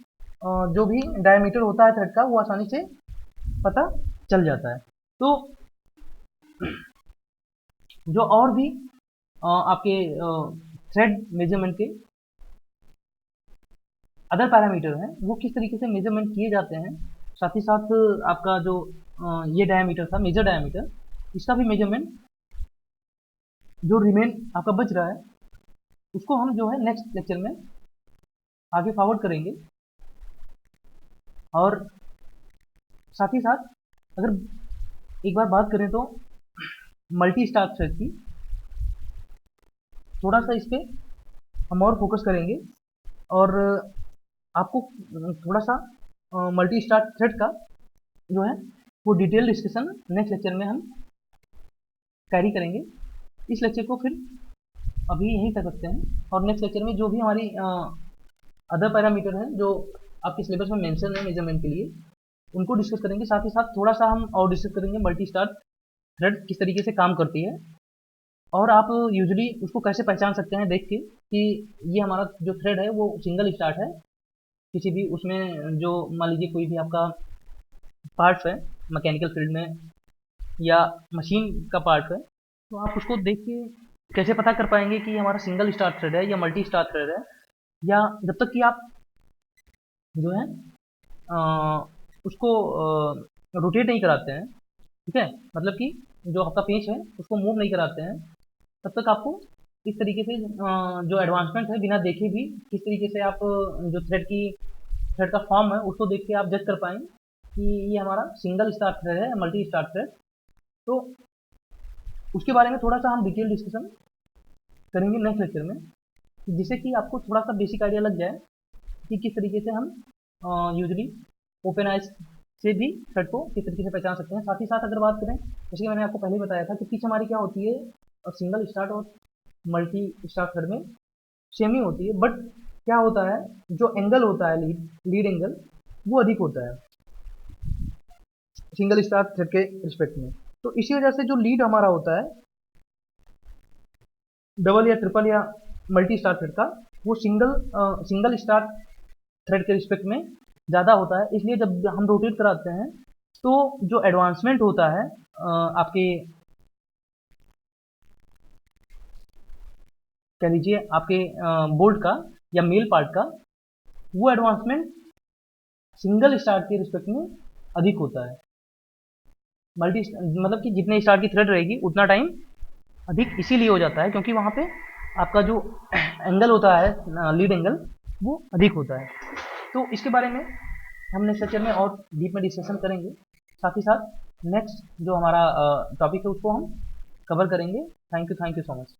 जो भी डायमीटर होता है थ्रेड का वो आसानी से पता चल जाता है। तो जो और भी आपके थ्रेड मेजरमेंट के अदर पैरामीटर हैं वो किस तरीके से मेजरमेंट किए जाते हैं, साथ ही साथ आपका जो ये डायमीटर था मेजर डायमीटर, इसका भी मेजरमेंट जो रिमेन आपका बच रहा है उसको हम जो है नेक्स्ट लेक्चर में आगे फॉरवर्ड करेंगे। और साथ ही साथ अगर एक बार बात करें तो मल्टी स्टार थ्रेड की, थोड़ा सा इस पर हम और फोकस करेंगे और आपको थोड़ा सा मल्टी स्टार थ्रेड का जो है वो डिटेल डिस्कशन नेक्स्ट लेक्चर में हम कैरी करेंगे। इस लेक्चर को फिर अभी यहीं तक रखते हैं और नेक्स्ट लेक्चर में जो भी हमारी अदर पैरामीटर हैं जो आपके सिलेबस में मेंशन है मेजरमेंट के लिए, उनको डिस्कस करेंगे। साथ ही साथ थोड़ा सा हम और डिस्कस करेंगे मल्टी स्टार थ्रेड किस तरीके से काम करती है, और आप यूजुअली उसको कैसे पहचान सकते हैं देख के कि ये हमारा जो थ्रेड है वो सिंगल स्टार्ट है, किसी भी उसमें जो मान लीजिए कोई भी आपका पार्ट्स है मैकेनिकल फील्ड में या मशीन का पार्ट है, तो आप उसको देख के कैसे पता कर पाएंगे कि हमारा सिंगल स्टार थ्रेड है या मल्टी स्टार थ्रेड है, या जब तक कि आप जो है उसको रोटेट नहीं कराते हैं, ठीक है, मतलब कि जो आपका पेच है उसको मूव नहीं कराते हैं, तब तक आपको इस तरीके से जो एडवांसमेंट है बिना देखे भी किस तरीके से आप जो थ्रेड का फॉर्म है उसको देख के आप जज कर पाएंगे कि ये हमारा सिंगल स्टार थ्रेड है या मल्टी स्टार थ्रेड। तो उसके बारे में थोड़ा सा हम डिटेल डिस्कशन करेंगे नेक्स्ट लेक्चर में, जिससे कि आपको थोड़ा सा बेसिक आइडिया लग जाए कि किस तरीके से हम यूजली ओपन आइज से भी थ्रेड को किस तरीके से पहचान सकते हैं। साथ ही साथ अगर बात करें, जैसे कि मैंने आपको पहले बताया था कि पिच हमारी क्या होती है, सिंगल स्टार्ट और मल्टी स्टार थ्रेड में सेम ही होती है, बट क्या होता है जो एंगल होता है लीड एंगल वो अधिक होता है सिंगल स्टार थ्रेड के रिस्पेक्ट में। तो इसी वजह से जो लीड हमारा होता है डबल या ट्रिपल या मल्टी स्टार थ्रेड का, वो सिंगल स्टार थ्रेड के रिस्पेक्ट में ज़्यादा होता है। इसलिए जब हम रोटेट कराते हैं तो जो एडवांसमेंट होता है आपके, कह लीजिए आपके बोल्ट का या मेल पार्ट का, वो एडवांसमेंट सिंगल स्टार के रिस्पेक्ट में अधिक होता है। मल्टी मतलब कि जितने स्टार की थ्रेड रहेगी उतना टाइम अधिक इसीलिए हो जाता है क्योंकि वहाँ पे आपका जो एंगल होता है लीड एंगल वो अधिक होता है। तो इसके बारे में हम नेक्स्ट लेक्चर में और डीप में डिस्कशन करेंगे। साथ ही साथ नेक्स्ट जो हमारा टॉपिक है उसको हम कवर करेंगे। Thank you so much.